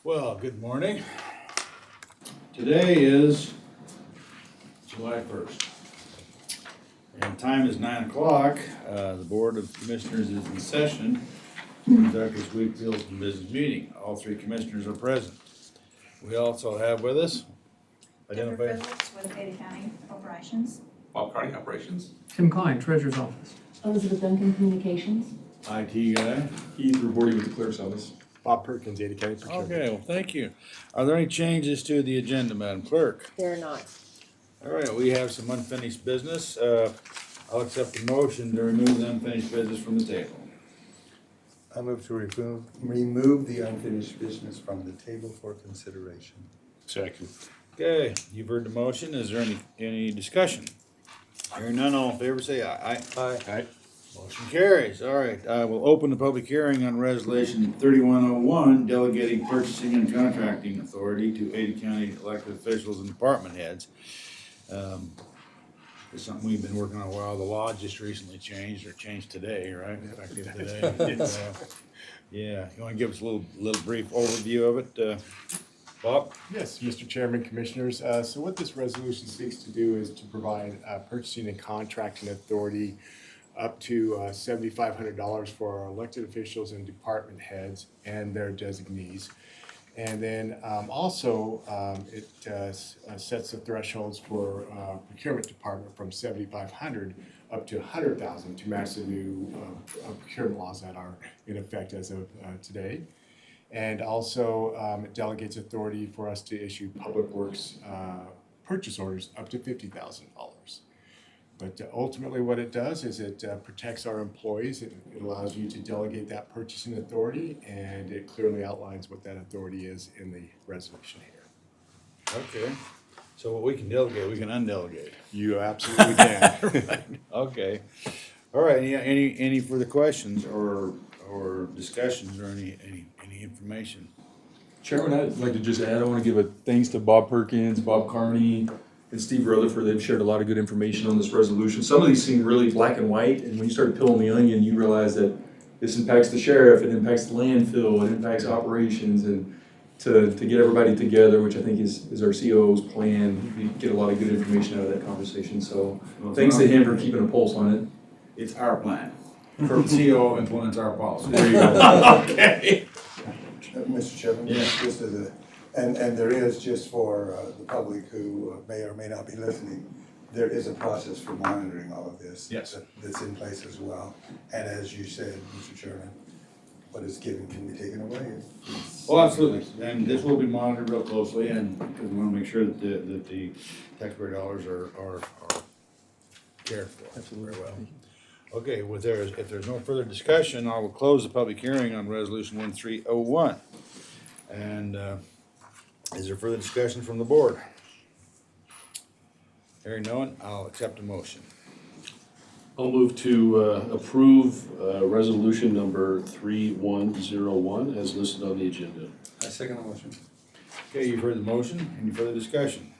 Well, good morning. Today is July 1st. And time is 9 o'clock. The Board of Commissioners is in session to conduct this week's Bills and Business meeting. All three commissioners are present. We also have with us, Deborah identify. Fredericks with Ada County Operations. Bob Carney, Operations. Tim Klein, Treasurer's Office. Elizabeth Duncan, Communications. IT guy. He's reporting with the clerk's office. Bob Perkins, Ada County Procurement. Okay, well, thank you. Are there any changes to the agenda, Madam Clerk? They're not. All right, we have some unfinished business. I'll accept the motion to remove the unfinished business from the table. I move to remove the unfinished business from the table for consideration. Second. Okay, you've heard the motion. Is there any discussion? Hearing none, all in favor say aye. Aye. Aye. Motion carries. All right, we'll open the public hearing on resolution 3101, delegating purchasing and contracting authority to Ada County elected officials and department heads. It's something we've been working on a while. The law just recently changed, or changed today, right? Effective today. Yeah, you wanna give us a little brief overview of it, Bob? Yes, Mr. Chairman, Commissioners. So what this resolution seeks to do is to provide purchasing and contracting authority up to $7,500 for our elected officials and department heads and their designees. And then also it sets the thresholds for procurement department from $7,500 up to $100,000 to match the new procurement laws that are in effect as of today. And also it delegates authority for us to issue public works purchase orders up to $50,000. But ultimately what it does is it protects our employees. It allows you to delegate that purchasing authority, and it clearly outlines what that authority is in the resolution here. Okay, so what we can delegate, we can undelegate. You absolutely can. Okay, all right, any further questions or discussions or any information? Chairman, I'd like to just add, I want to give a thanks to Bob Perkins, Bob Carney, and Steve Rutherford. They've shared a lot of good information on this resolution. Some of these seem really black and white, and when you start peeling the onion, you realize that this impacts the sheriff, it impacts the landfill, it impacts operations, and to get everybody together, which I think is our COO's plan, we get a lot of good information out of that conversation. So thanks to him for keeping a pulse on it. It's our plan. CO implements our policy. There you go. Okay. Mr. Chairman, Yeah. this is and there is, just for the public who may or may not be listening, there is a process for monitoring all of this. Yes. That's in place as well. And as you said, Mr. Chairman, what is given can be taken away. Well, absolutely, and this will be monitored real closely, and because we want to make sure that the taxpayer dollars are cared for. Absolutely. Very well. Okay, if there's no further discussion, I will close the public hearing on resolution 1301. And is there further discussion from the board? Hearing none, I'll accept a motion. I'll move to approve resolution number 3101 as listed on the agenda. I second the motion. Okay, you've heard the motion. Any further discussion?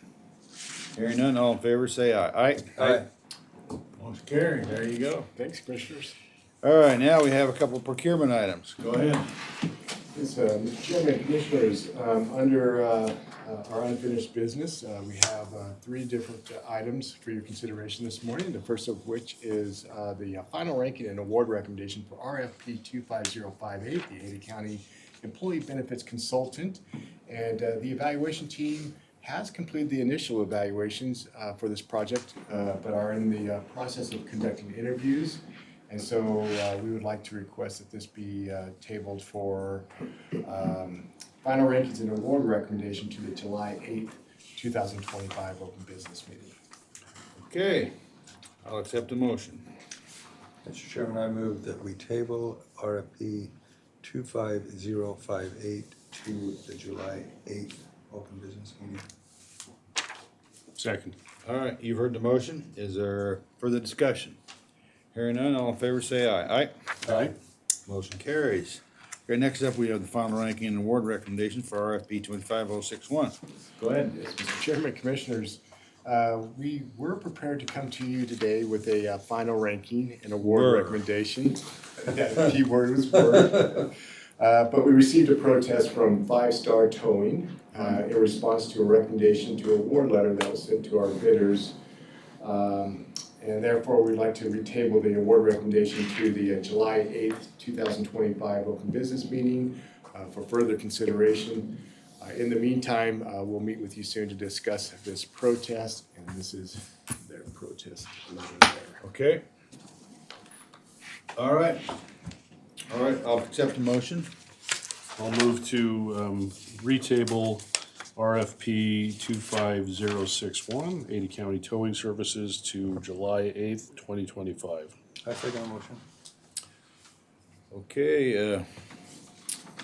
Hearing none, all in favor, say aye. Aye. Aye. Motion carried. There you go. Thanks, Commissioners. All right, now we have a couple of procurement items. Go ahead. Yes, Mr. Chairman, Commissioners, under our unfinished business, we have three different items for your consideration this morning. The first of which is the final ranking and award recommendation for RFP 25058, the Ada County Employee Benefits Consultant. And the evaluation team has completed the initial evaluations for this project, but are in the process of conducting interviews. And so we would like to request that this be tabled for final rankings and award recommendation to the July 8th, 2025 open business meeting. Okay, I'll accept a motion. Mr. Chairman, I move that we table RFP 25058 to the July 8th open business meeting. Second. All right, you've heard the motion. Is there further discussion? Hearing none, all in favor say aye. Aye. Aye. Motion carries. Okay, next up, we have the final ranking and award recommendation for RFP 25061. Go ahead. Yes, Mr. Chairman, Commissioners, we were prepared to come to you today with a final ranking and award Were. recommendation. Key word was were. But we received a protest from Five Star Towing in response to a recommendation to award letter that was sent to our bidders. And therefore, we'd like to retable the award recommendation to the July 8th, 2025 open business meeting for further consideration. In the meantime, we'll meet with you soon to discuss this protest, and this is their protest letter there. Okay. All right, I'll accept the motion. I'll move to retable RFP 25061, Ada County Towing Services to July 8th, 2025. I second the motion. Okay,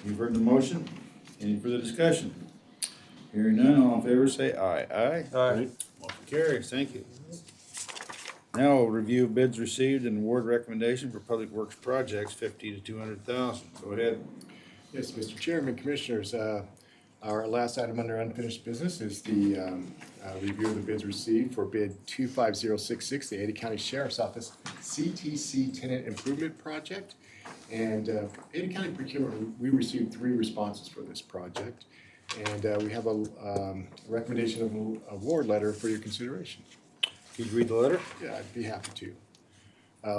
you've heard the motion. Any further discussion? Hearing none, all in favor say aye. Aye? Aye. Motion carries, thank you. Now we'll review bids received and award recommendation for public works projects, 50 to 200,000. Go ahead. Yes, Mr. Chairman, Commissioners, our last item under unfinished business is the review of the bids received for bid 25066, the Ada County Sheriff's Office CTC Tenant Improvement Project. And Ada County Procurement, we received 3 responses for this project. And we have a recommendation of an award letter for your consideration. Can you read the letter? Yeah, I'd be happy to.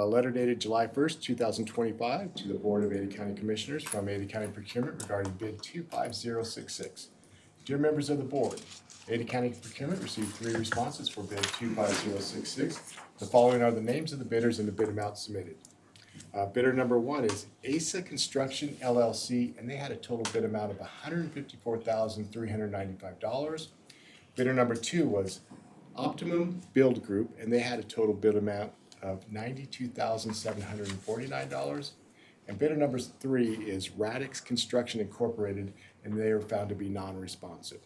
Letter dated July 1st, 2025 to the Board of Ada County Commissioners from Ada County Procurement regarding bid 25066. Dear members of the board, Ada County Procurement received 3 responses for bid 25066. The following are the names of the bidders and the bid amount submitted. Bidder number 1 is ASA Construction LLC, and they had a total bid amount of $154,395. Bidder number 2 was Optimum Build Group, and they had a total bid amount of $92,749. And bidder number 3 is Radix Construction Incorporated, and they are found to be non-responsive.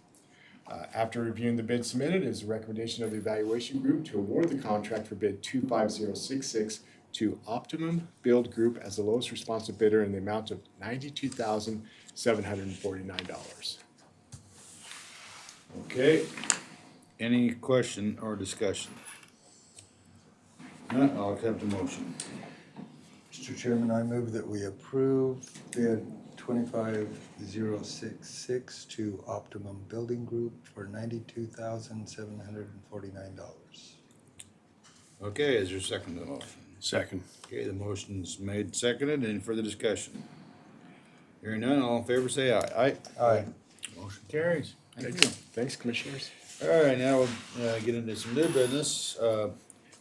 After reviewing the bid submitted, it is a recommendation of the evaluation group to award the contract for bid 25066 to Optimum Build Group as the lowest responsive bidder in the amount of $92,749. Okay. Any question or discussion? None, I'll accept the motion. Mr. Chairman, I move that we approve bid 25066 to Optimum Building Group for $92,749. Okay, is there a second to the motion? Second. Okay, the motion's made, seconded. Any further discussion? Hearing none, all in favor say aye. Aye? Aye. Motion carries. Thank you. Thanks, Commissioners. All right, now we'll get into some new business.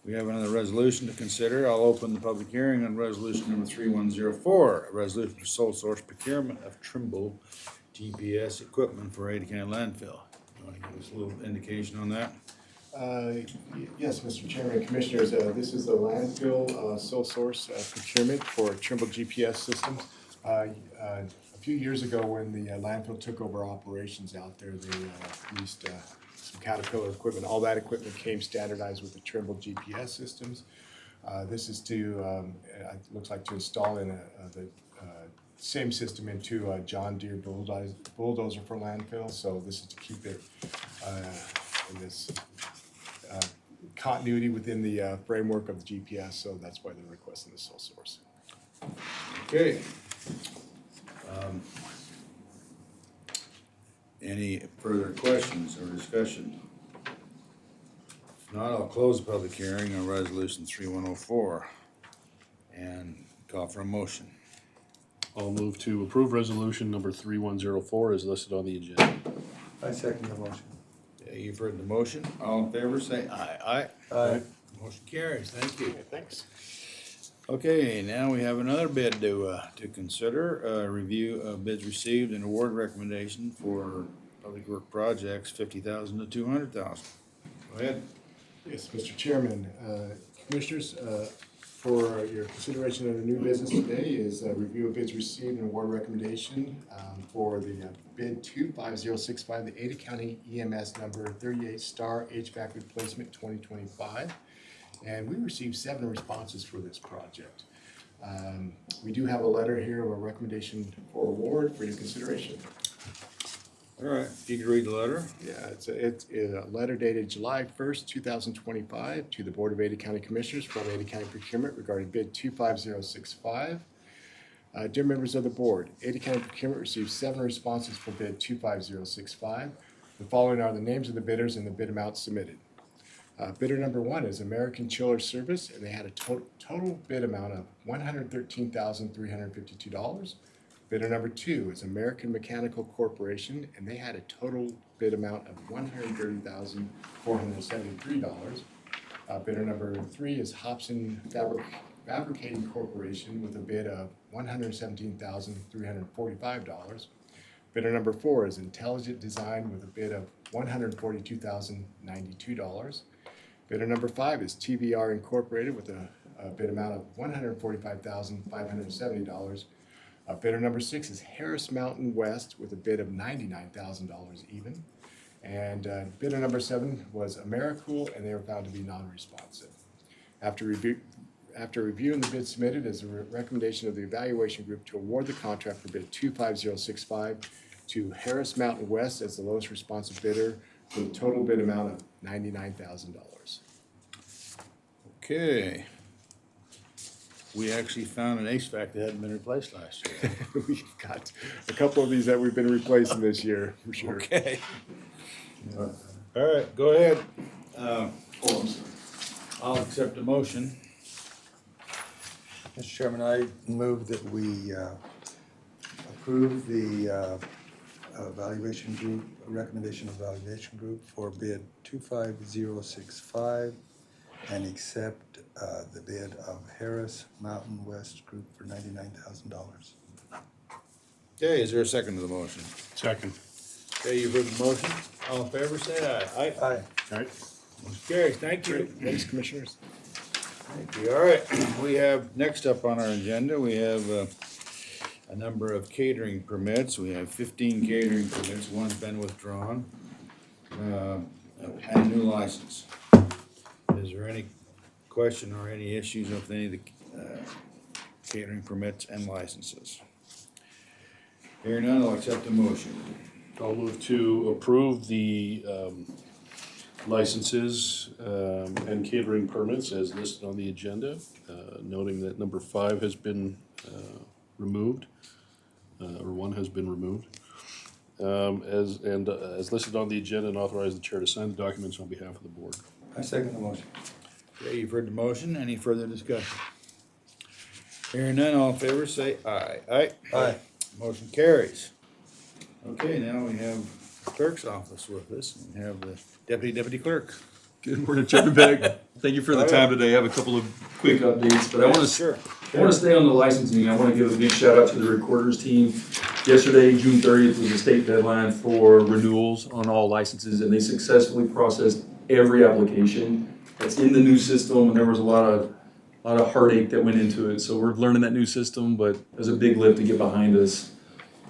We have another resolution to consider. I'll open the public hearing on resolution number 3104, a resolution for sole source procurement of Trimble GPS equipment for Ada County landfill. You want to give us a little indication on that? Yes, Mr. Chairman and Commissioners, this is the landfill sole source procurement for Trimble GPS systems. A few years ago, when the landfill took over operations out there, they used some Caterpillar equipment. All that equipment came standardized with the Trimble GPS systems. This is to, it looks like to install in the same system into a John Deere bulldozer for landfill. So this is to keep it in this continuity within the framework of the GPS. So that's why they're requesting the sole source. Okay. Any further questions or discussion? If not, I'll close the public hearing on resolution 3104 and call for a motion. I'll move to approve resolution number 3104 as listed on the agenda. I second the motion. Okay, you've heard the motion. All in favor, say aye. Aye? Aye. Motion carries. Thank you. Thanks. Okay, now we have another bid to consider, review of bids received and award recommendation for public work projects, 50,000 to 200,000. Go ahead. Yes, Mr. Chairman, Commissioners, for your consideration of the new business today is a review of bids received and award recommendation for the bid 25065, the Ada County EMS number 38 Star HVAC replacement 2025. And we received 7 responses for this project. We do have a letter here of a recommendation for award for your consideration. All right, if you could read the letter. Yeah, it's a letter dated July 1st, 2025 to the Board of Ada County Commissioners from Ada County Procurement regarding bid 25065. Dear members of the board, Ada County Procurement received 7 responses for bid 25065. The following are the names of the bidders and the bid amounts submitted. Bidder number 1 is American Chiller Service, and they had a total bid amount of $113,352. Bidder number 2 is American Mechanical Corporation, and they had a total bid amount of $130,473. Bidder number 3 is Hobson Fabricating Corporation with a bid of $117,345. Bidder number 4 is Intelligent Design with a bid of $142,092. Bidder number 5 is TBR Incorporated with a bid amount of $145,570. Bidder number 6 is Harris Mountain West with a bid of $99,000 even. And bidder number 7 was AmeriCool, and they were found to be non-responsive. After reviewing the bid submitted, is a recommendation of the evaluation group to award the contract for bid 25065 to Harris Mountain West as the lowest responsive bidder with a total bid amount of $99,000. Okay. We actually found an HVAC that hadn't been replaced last year. We've got a couple of these that we've been replacing this year, for sure. Okay. All right, go ahead. I'll accept the motion. Mr. Chairman, I move that we approve the evaluation group, recommendation of evaluation group for bid 25065 and accept the bid of Harris Mountain West Group for $99,000. Okay, is there a second to the motion? Second. Okay, you've heard the motion. All in favor, say aye. Aye. Aye. All right. Motion carries. Thank you. Thanks, Commissioners. Thank you. All right, we have, next up on our agenda, we have a number of catering permits. We have 15 catering permits. One's been withdrawn. And a new license. Is there any question or any issues with any of the catering permits and licenses? Hearing none, I'll accept the motion. I'll move to approve the licenses and catering permits as listed on the agenda, noting that number 5 has been removed, or 1 has been removed. As listed on the agenda, and authorize the chair to sign the documents on behalf of the board. I second the motion. Okay, you've heard the motion. Any further discussion? Hearing none, all in favor, say aye. Aye. Aye. Motion carries. Okay, now we have the clerk's office with us. We have the deputy clerk. Good morning, Chairman Beck. Thank you for the time today. I have a couple of quick updates, but I want to Sure. stay on the licensing. I want to give a big shout out to the recorders team. Yesterday, June 30th, was the state deadline for renewals on all licenses, and they successfully processed every application that's in the new system, and there was a lot of heartache that went into it. So we're learning that new system, but there's a big lift to get behind us.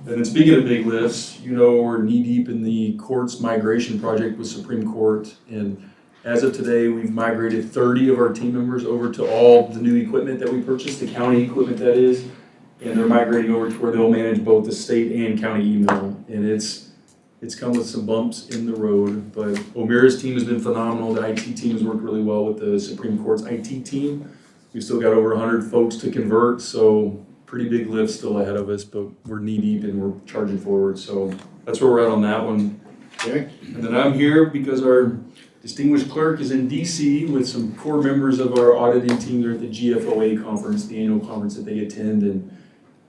And then speaking of big lifts, you know, we're knee deep in the courts migration project with Supreme Court, and as of today, we've migrated 30 of our team members over to all the new equipment that we purchased, the county equipment that is, and they're migrating over to where they'll manage both the state and county email. And it's come with some bumps in the road, but O'Meara's team has been phenomenal. The IT team has worked really well with the Supreme Court's IT team. We've still got over 100 folks to convert, so pretty big lift still ahead of us, but we're knee deep and we're charging forward. So that's where we're at on that one. Okay. And then I'm here because our distinguished clerk is in DC with some core members of our auditing team. They're at the GFOA conference, the annual conference that they attend, and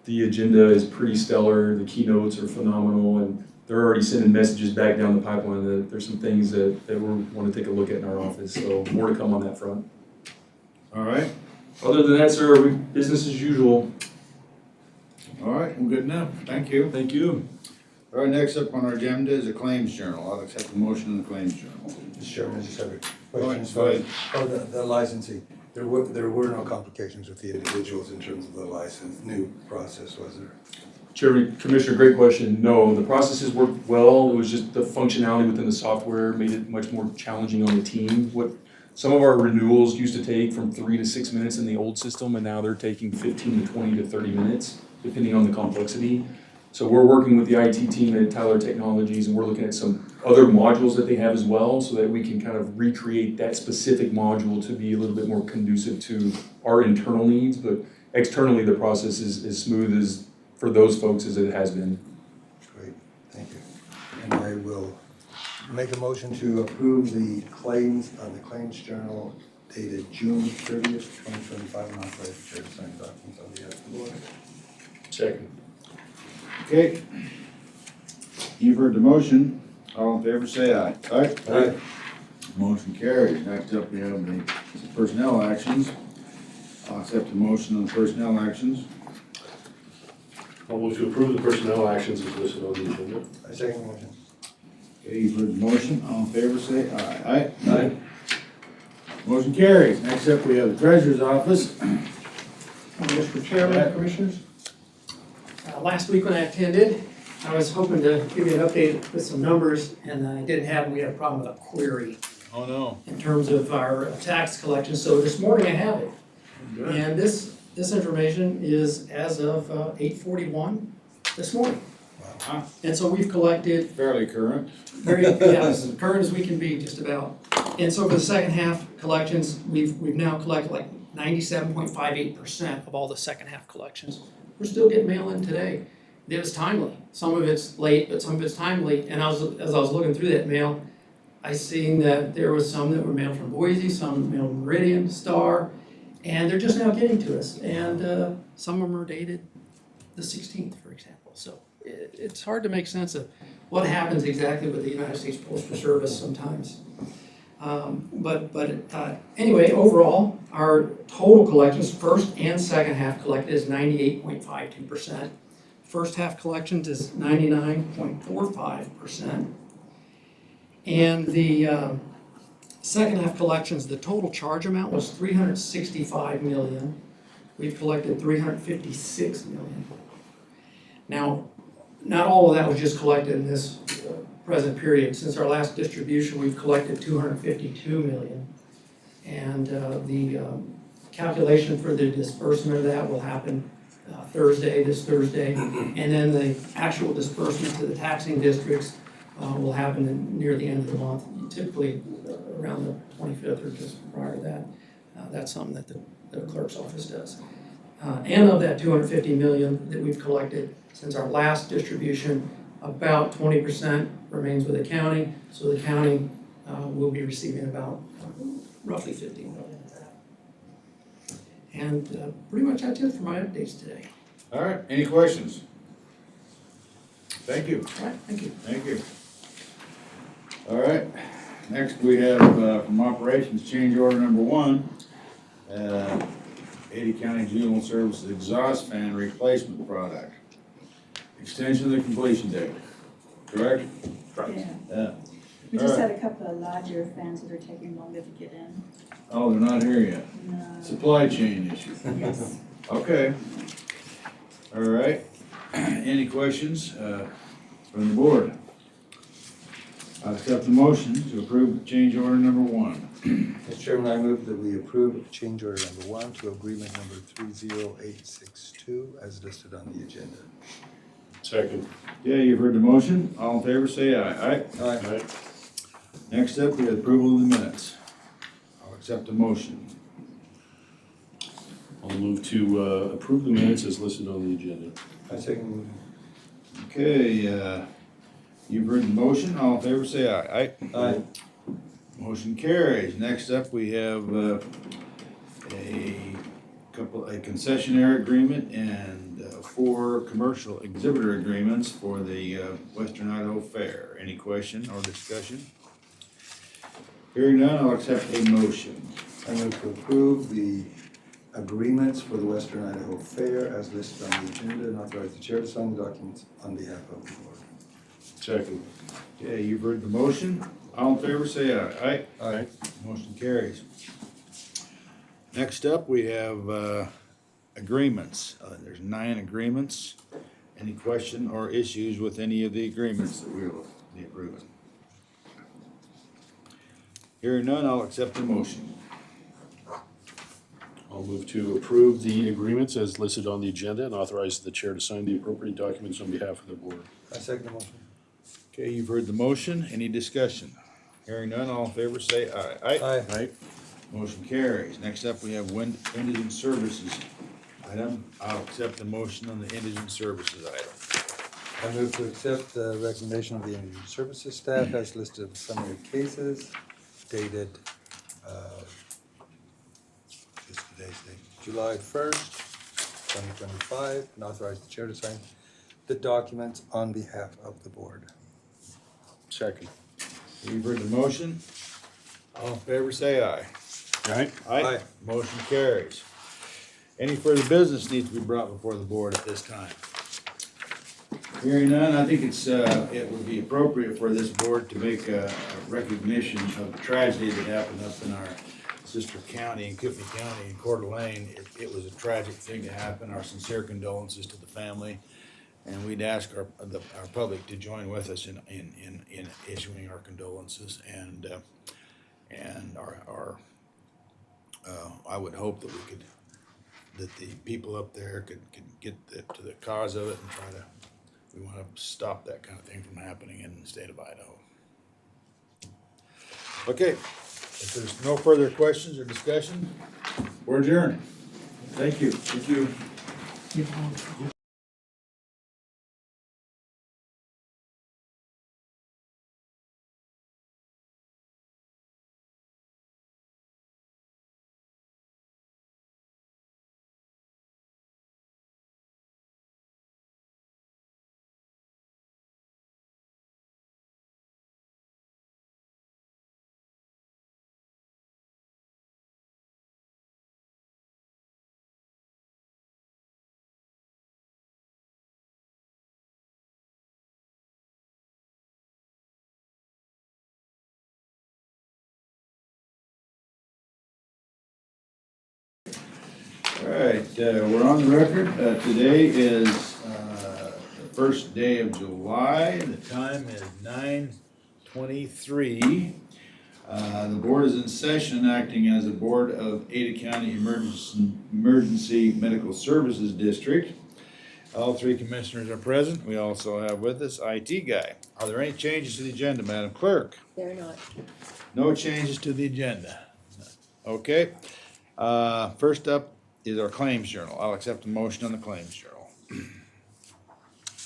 the agenda is pretty stellar. The keynotes are phenomenal, and they're already sending messages back down the pipeline that there's some things that we want to take a look at in our office. So more to come on that front. All right. Other than that, sir, business as usual. All right, well, good enough. Thank you. Thank you. All right, next up on our agenda is a claims journal. I'll accept the motion in the claims journal. Mr. Chairman, I just have a Go question. ahead, go ahead. Oh, the licensing. There were no complications with the individuals in terms of the license, new process, was there? Chairman, Commissioner, great question. No, the processes worked well. It was just the functionality within the software made it much more challenging on the team. What some of our renewals used to take from 3 to 6 minutes in the old system, and now they're taking 15 to 20 to 30 minutes, depending on the complexity. So we're working with the IT team at Tyler Technologies, and we're looking at some other modules that they have as well, so that we can kind of recreate that specific module to be a little bit more conducive to our internal needs. But externally, the process is as smooth as, for those folks as it has been. Great, thank you. And I will make a motion to approve the claims on the Claims Journal dated June 30th, 2025, and authorize the chair to sign documents on behalf of the board. Second. Okay. You've heard the motion. All in favor, say aye. Aye. Aye. Motion carries. Next up, we have the personnel actions. I'll accept the motion on the personnel actions. I'll move to approve the personnel actions as listed on the agenda. I second the motion. Okay, you've heard the motion. All in favor, say aye. Aye. Aye. Motion carries. Next up, we have the treasurer's office. Mr. Chairman, Commissioners. Last week when I attended, I was hoping to give you an update with some numbers, and I didn't have, we had a problem with a query Oh, no. in terms of our tax collection, so this morning I have it. And this information is as of 8:41 this morning. Wow. And so we've collected Fairly current. very, as current as we can be, just about. And so for the second half collections, we've now collected like 97.58% of all the second half collections. We're still getting mail in today. It was timely. Some of it's late, but some of it's timely. And as I was looking through that mail, I seen that there was some that were mailed from Boise, some mailed from Meridian, Star, and they're just now getting to us. And some of them are dated the 16th, for example. So it's hard to make sense of what happens exactly with the United States Postal Service sometimes. Anyway, overall, our total collections, first and second half collected, is 98.52%. First half collections is 99.45%. And the second half collections, the total charge amount was $365 million. We've collected $356 million. Now, not all of that was just collected in this present period. Since our last distribution, we've collected $252 million. And the calculation for the disbursement of that will happen this Thursday. And then the actual disbursement to the taxing districts will happen near the end of the month, typically around the 25th or just prior to that. That's something that the clerk's office does. And of that $250 million that we've collected since our last distribution, about 20% remains with the county, so the county will be receiving about roughly $50 million of that. And pretty much that's it for my updates today. All right, any questions? Thank you. All right, thank you. Thank you. All right, next we have from operations, change order number 1. Ada County Juvenile Services exhaust fan replacement product. Extension of the completion date, correct? Yeah. We just had a couple of larger fans that are taking longer to get in. Oh, they're not here yet. No. Supply chain issue. Yes. Okay. All right. Any questions from the board? I accept the motion to approve change order number 1. Mr. Chairman, I move that we approve change order number 1 to agreement number 30862 as listed on the agenda. Second. Yeah, you've heard the motion. All in favor, say aye. Aye. Aye. Next up, we have approval of the minutes. I'll accept the motion. I'll move to approve the minutes as listed on the agenda. I second the motion. Okay, you've heard the motion. All in favor, say aye. Aye. Aye. Motion carries. Next up, we have a concessionaire agreement and 4 commercial exhibitor agreements for the Western Idaho Fair. Any question or discussion? Hearing none, I'll accept a motion. I move to approve the agreements for the Western Idaho Fair as listed on the agenda and authorize the chair to sign the documents on behalf of the board. Second. Okay, you've heard the motion. All in favor, say aye. Aye. Aye. Motion carries. Next up, we have agreements. There's 9 agreements. Any question or issues with any of the agreements that we'll be approving? Hearing none, I'll accept the motion. I'll move to approve the agreements as listed on the agenda and authorize the chair to sign the appropriate documents on behalf of the board. I second the motion. Okay, you've heard the motion. Any discussion? Hearing none, all in favor say aye. Aye. Aye. Motion carries. Next up, we have Wind Services item. I'll accept the motion on the indigent services item. I move to accept the recommendation of the Indigent Services staff as listed in summary of cases dated, just today's date, July 1st, 2025, and authorize the chair to sign the documents on behalf of the board. Second. You've heard the motion. All in favor, say aye. Right? Aye. Motion carries. Any further business needs to be brought before the board at this time? Hearing none, I think it would be appropriate for this board to make a recognition of the tragedy that happened up in our sister county, in Kootenai County, in Coeur d'Alene. It was a tragic thing to happen. Our sincere condolences to the family. And we'd ask our public to join with us in issuing our condolences and I would hope that the people up there could get to the cause of it and we want to stop that kind of thing from happening in the state of Idaho. Okay, if there's no further questions or discussion, we're adjourned. Thank you. Thank you. All right, we're on the record. Today is the first day of July. The time is 9:23. The board is in session acting as a board of Ada County Emergency Medical Services District. All three commissioners are present. We also have with us IT guy. Are there any changes to the agenda, Madam Clerk? They're not. No changes to the agenda. Okay. First up is our claims journal. I'll accept a motion on the claims journal.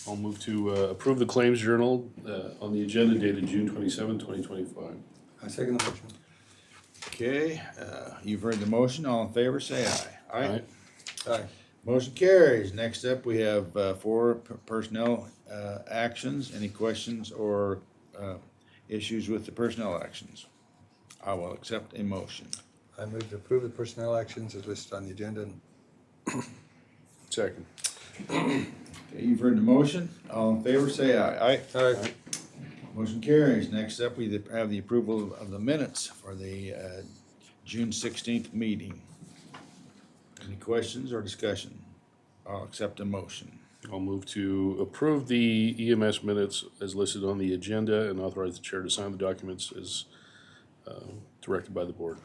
I'll move to approve the claims journal on the agenda dated June 27, 2025. I second the motion. Okay, you've heard the motion. All in favor, say aye. Aye. Aye. Motion carries. Next up, we have four personnel actions. Any questions or issues with the personnel actions? I will accept a motion. I move to approve the personnel actions as listed on the agenda. Second. Okay, you've heard the motion. All in favor, say aye. Aye. Aye. Motion carries. Next up, we have the approval of the minutes for the June 16th meeting. Any questions or discussion? I'll accept a motion. I'll move to approve the EMS minutes as listed on the agenda and authorize the chair to sign the documents as directed by the board.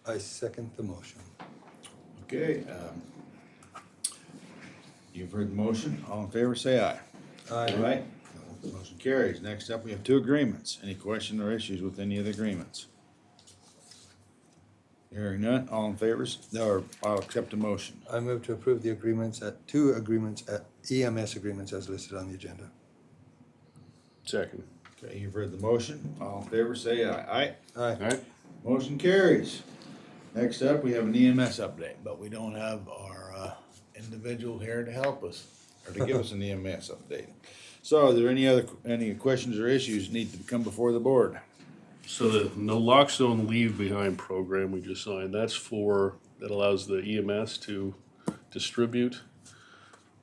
I second the motion. Okay, you've heard the motion. All in favor, say aye. Aye. All right, motion carries. Next up, we have two agreements. Any question or issues with any of the agreements? Hearing none, all in favor, or I'll accept a motion. I move to approve the agreements two agreements EMS agreements as listed on the agenda. Second. Okay, you've heard the motion. All in favor, say aye. Aye. Aye. Aye. Motion carries. Next up, we have an EMS update, but we don't have our individual here to help us, or to give us an EMS update. So are there any questions or issues need to come before the board? So the naloxone leave behind program we just signed, that allows the EMS to distribute.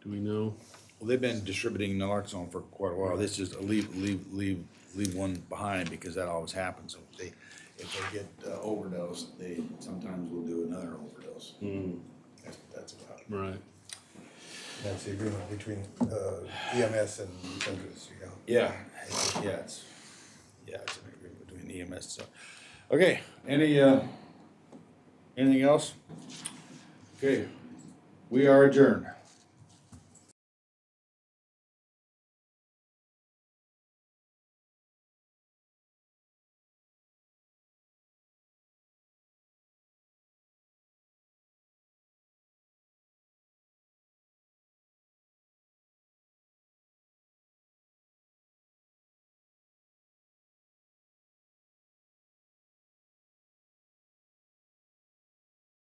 Do we know? Well, they've been distributing naloxone for quite a while. This is a leave one behind because that always happens. If they get overdosed, they sometimes will do another overdose. That's about it. Right. That's the agreement between EMS and Centris. Yeah, it's an agreement between EMS. So, okay, anything else? Okay, we are adjourned.